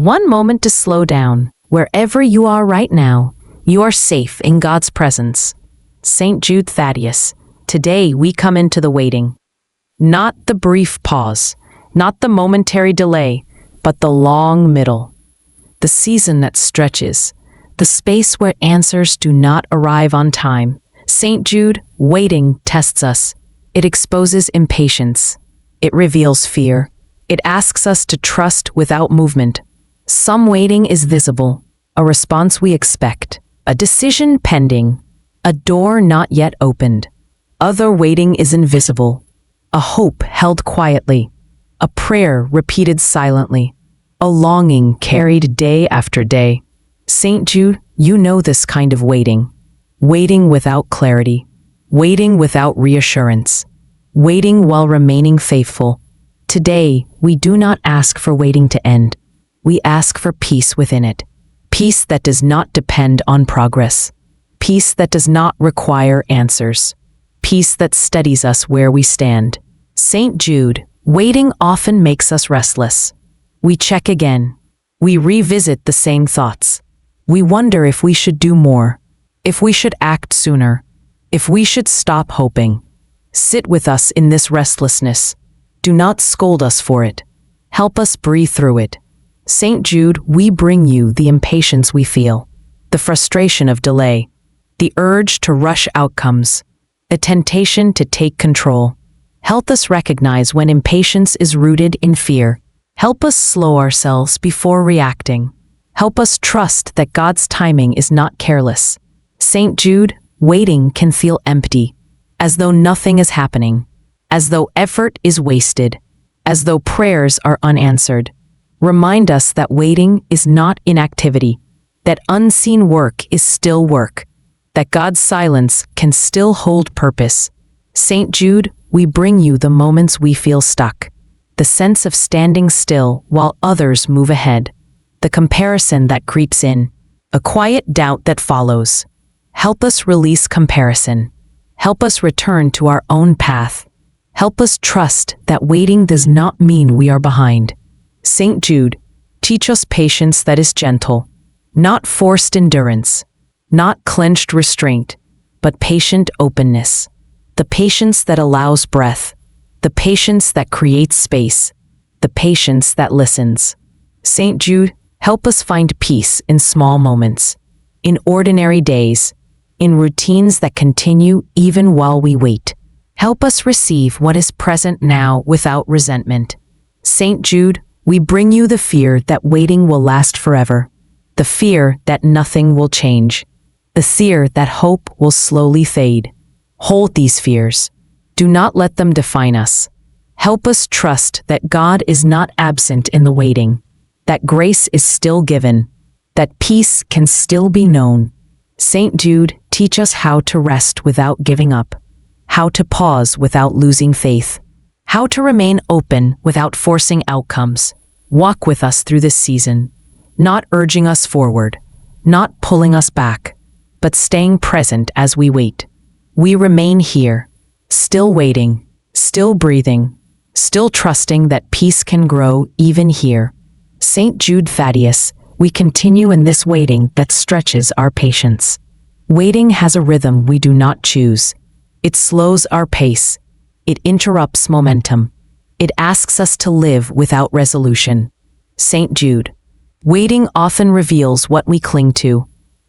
one moment to slow down. Wherever you are right now, you are safe in God's presence. Saint Jude Thaddeus, today we come into the waiting. Not the brief pause, not the momentary delay, but the long middle. The season that stretches, the space where answers do not arrive on time. Saint Jude, waiting, tests us. It exposes impatience. It reveals fear. It asks us to trust without movement. Some waiting is visible, a response we expect, a decision pending, a door not yet opened. Other waiting is invisible, a hope held quietly, a prayer repeated silently, a longing carried day after day. Saint Jude, you know this kind of waiting. Waiting without clarity, waiting without reassurance, waiting while remaining faithful. Today, we do not ask for waiting to end. We ask for peace within it. Peace that does not depend on progress. Peace that does not require answers. Peace that steadies us where we stand. Saint Jude, waiting often makes us restless. We check again. We revisit the same thoughts. We wonder if we should do more, if we should act sooner, if we should stop hoping. Sit with us in this restlessness. Do not scold us for it. Help us breathe through it. Saint Jude, we bring you the impatience we feel, the frustration of delay, the urge to rush outcomes, the temptation to take control. Help us recognize when impatience is rooted in fear. Help us slow ourselves before reacting. Help us trust that God's timing is not careless. Saint Jude, waiting can feel empty, as though nothing is happening, as though effort is wasted, as though prayers are unanswered. Remind us that waiting is not inactivity, that unseen work is still work, that God's silence can still hold purpose. Saint Jude, we bring you the moments we feel stuck, the sense of standing still while others move ahead, the comparison that creeps in, a quiet doubt that follows. Help us release comparison. Help us return to our own path. Help us trust that waiting does not mean we are behind. Saint Jude, teach us patience that is gentle, not forced endurance, not clenched restraint, but patient openness. The patience that allows breath, the patience that creates space, the patience that listens. Saint Jude, help us find peace in small moments, in ordinary days, in routines that continue even while we wait. Help us receive what is present now without resentment. Saint Jude, we bring you the fear that waiting will last forever, the fear that nothing will change, the fear that hope will slowly fade. Hold these fears. Do not let them define us. Help us trust that God is not absent in the waiting, that grace is still given, that peace can still be known. Saint Jude, teach us how to rest without giving up, how to pause without losing faith, how to remain open without forcing outcomes. Walk with us through this season, not urging us forward, not pulling us back, but staying present as we wait. We remain here, still waiting, still breathing, still trusting that peace can grow even here. Saint Jude Thaddeus, we continue in this waiting that stretches our patience. Waiting has a rhythm we do not choose. It slows our pace. It interrupts momentum. It asks us to live without resolution. Saint Jude, waiting often reveals what we cling to,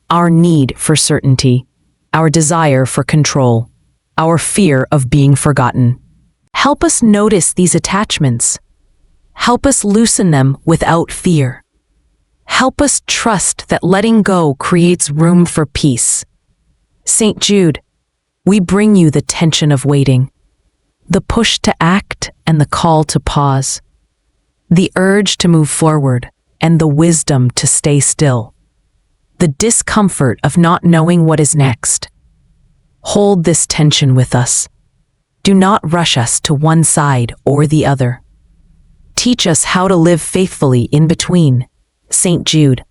our need for certainty, our desire for control, our fear of being forgotten. Help us notice these attachments. Help us loosen them without fear. Help us trust that letting go creates room for peace. Saint Jude, we bring you the tension of waiting, the push to act and the call to pause, the urge to move forward and the wisdom to stay still, the discomfort of not knowing what is next. Hold this tension with us. Do not rush us to one side or the other. Teach us how to live faithfully in between. Saint Jude,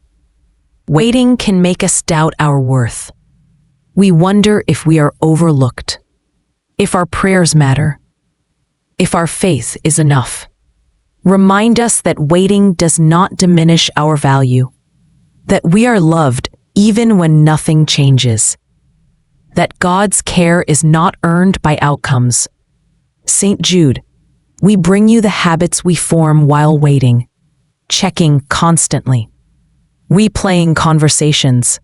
waiting can make us doubt our worth. We wonder if we are overlooked, if our prayers matter, if our faith is enough. Remind us that waiting does not diminish our value, that we are loved even when nothing changes, that God's care is not earned by outcomes. Saint Jude, we bring you the habits we form while waiting, checking constantly, replaying conversations,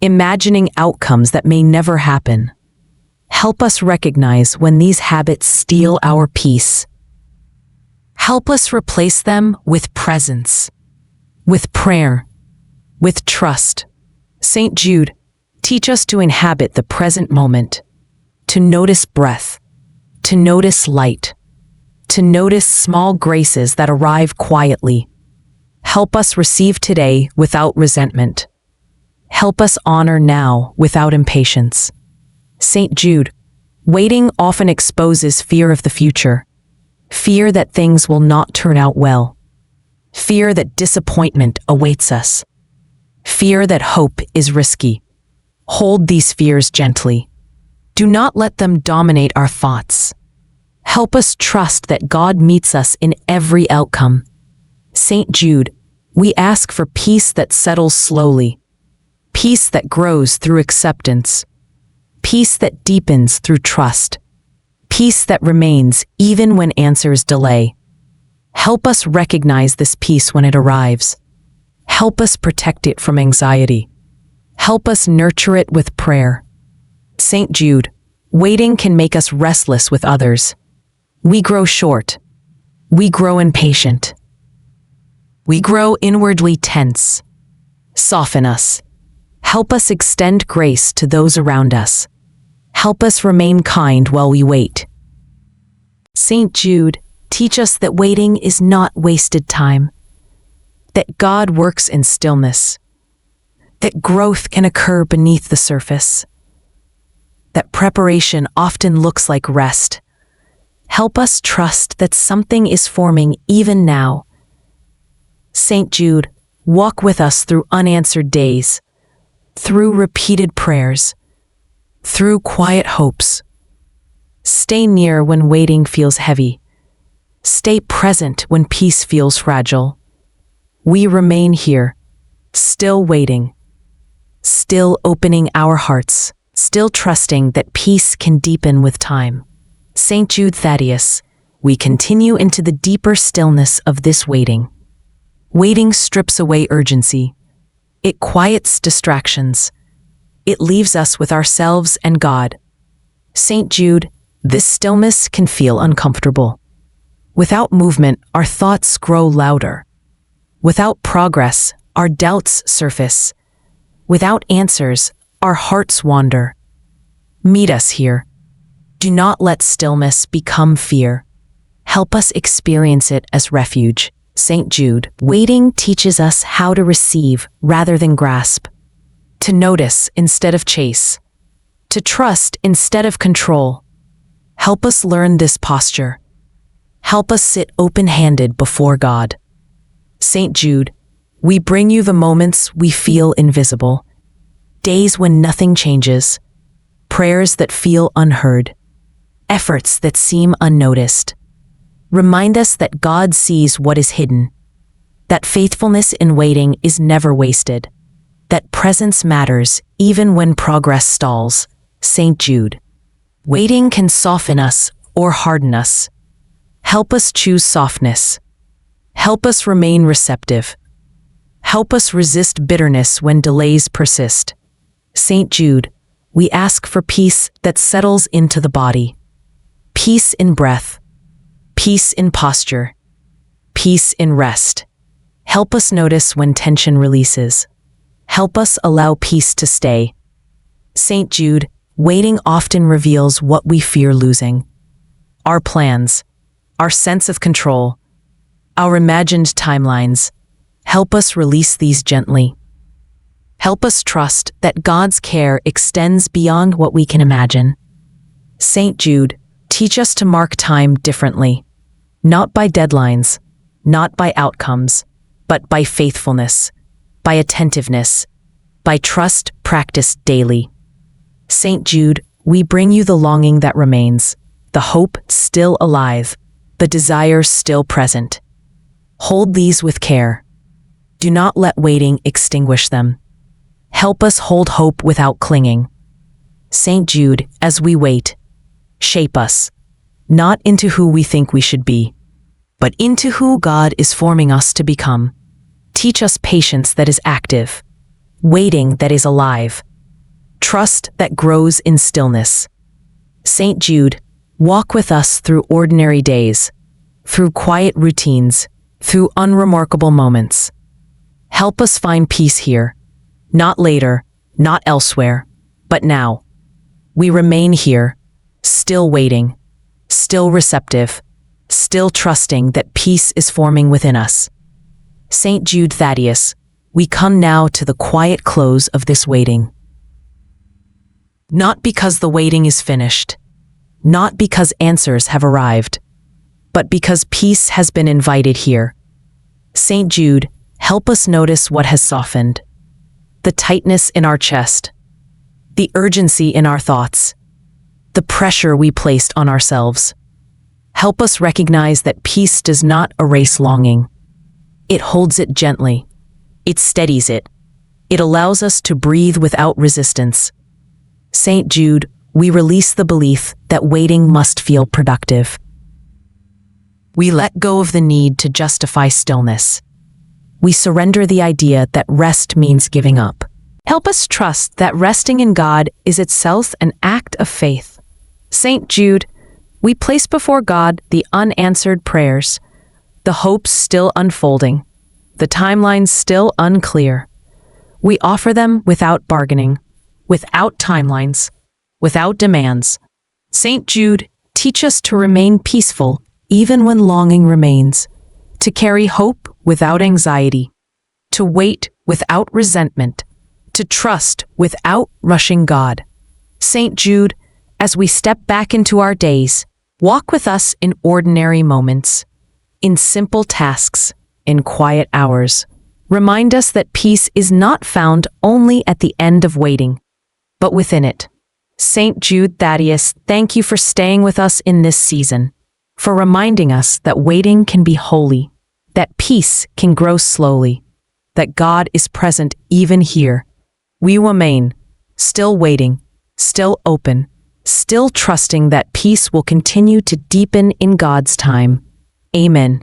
imagining outcomes that may never happen. Help us recognize when these habits steal our peace. Help us replace them with presence, with prayer, with trust. Saint Jude, teach us to inhabit the present moment, to notice breath, to notice light, to notice small graces that arrive quietly. Help us receive today without resentment. Help us honor now without impatience. Saint Jude, waiting often exposes fear of the future, fear that things will not turn out well, fear that disappointment awaits us, fear that hope is risky. Hold these fears gently. Do not let them dominate our thoughts. Help us trust that God meets us in every outcome. Saint Jude, we ask for peace that settles slowly, peace that grows through acceptance, peace that deepens through trust, peace that remains even when answers delay. Help us recognize this peace when it arrives. Help us protect it from anxiety. Help us nurture it with prayer. Saint Jude, waiting can make us restless with others. We grow short. We grow impatient. We grow inwardly tense. Soften us. Help us extend grace to those around us. Help us remain kind while we wait. Saint Jude, teach us that waiting is not wasted time, that God works in stillness, that growth can occur beneath the surface, that preparation often looks like rest. Help us trust that something is forming even now. Saint Jude, walk with us through unanswered days, through repeated prayers, through quiet hopes. Stay near when waiting feels heavy. Stay present when peace feels fragile. We remain here, still waiting, still opening our hearts, still trusting that peace can deepen with time. Saint Jude Thaddeus, we continue into the deeper stillness of this waiting. Waiting strips away urgency. It quiets distractions. It leaves us with ourselves and God. Saint Jude, this stillness can feel uncomfortable. Without movement, our thoughts grow louder. Without progress, our doubts surface. Without answers, our hearts wander. Meet us here. Do not let stillness become fear. Help us experience it as refuge. Saint Jude, waiting teaches us how to receive rather than grasp, to notice instead of chase, to trust instead of control. Help us learn this posture. Help us sit open-handed before God. Saint Jude, we bring you the moments we feel invisible, days when nothing changes, prayers that feel unheard, efforts that seem unnoticed. Remind us that God sees what is hidden, that faithfulness in waiting is never wasted, that presence matters even when progress stalls. Saint Jude, waiting can soften us or harden us. Help us choose softness. Help us remain receptive. Help us resist bitterness when delays persist. Saint Jude, we ask for peace that settles into the body, peace in breath, peace in posture, peace in rest. Help us notice when tension releases. Help us allow peace to stay. Saint Jude, waiting often reveals what we fear losing. Our plans, our sense of control, our imagined timelines. Help us release these gently. Help us trust that God's care extends beyond what we can imagine. Saint Jude, teach us to mark time differently. Not by deadlines, not by outcomes, but by faithfulness, by attentiveness, by trust practiced daily. Saint Jude, we bring you the longing that remains, the hope still alive, the desire still present. Hold these with care. Do not let waiting extinguish them. Help us hold hope without clinging. Saint Jude, as we wait, shape us, not into who we think we should be, but into who God is forming us to become. Teach us patience that is active, waiting that is alive, trust that grows in stillness. Saint Jude, walk with us through ordinary days, through quiet routines, through unremarkable moments. Help us find peace here, not later, not elsewhere, but now. We remain here, still waiting, still receptive, still trusting that peace is forming within us. Saint Jude Thaddeus, we come now to the quiet close of this waiting. Not because the waiting is finished, not because answers have arrived, but because peace has been invited here. Saint Jude, help us notice what has softened, the tightness in our chest, the urgency in our thoughts, the pressure we placed on ourselves. Help us recognize that peace does not erase longing. It holds it gently. It steadies it. It allows us to breathe without resistance. Saint Jude, we release the belief that waiting must feel productive. We let go of the need to justify stillness. We surrender the idea that rest means giving up. Help us trust that resting in God is itself an act of faith. Saint Jude, we place before God the unanswered prayers, the hopes still unfolding, the timelines still unclear. We offer them without bargaining, without timelines, without demands. Saint Jude, teach us to remain peaceful even when longing remains, to carry hope without anxiety, to wait without resentment, to trust without rushing God. Saint Jude, as we step back into our days, walk with us in ordinary moments, in simple tasks, in quiet hours. Remind us that peace is not found only at the end of waiting, but within it. Saint Jude Thaddeus, thank you for staying with us in this season, for reminding us that waiting can be holy, that peace can grow slowly, that God is present even here. We remain, still waiting, still open, still trusting that peace will continue to deepen in God's time. Amen.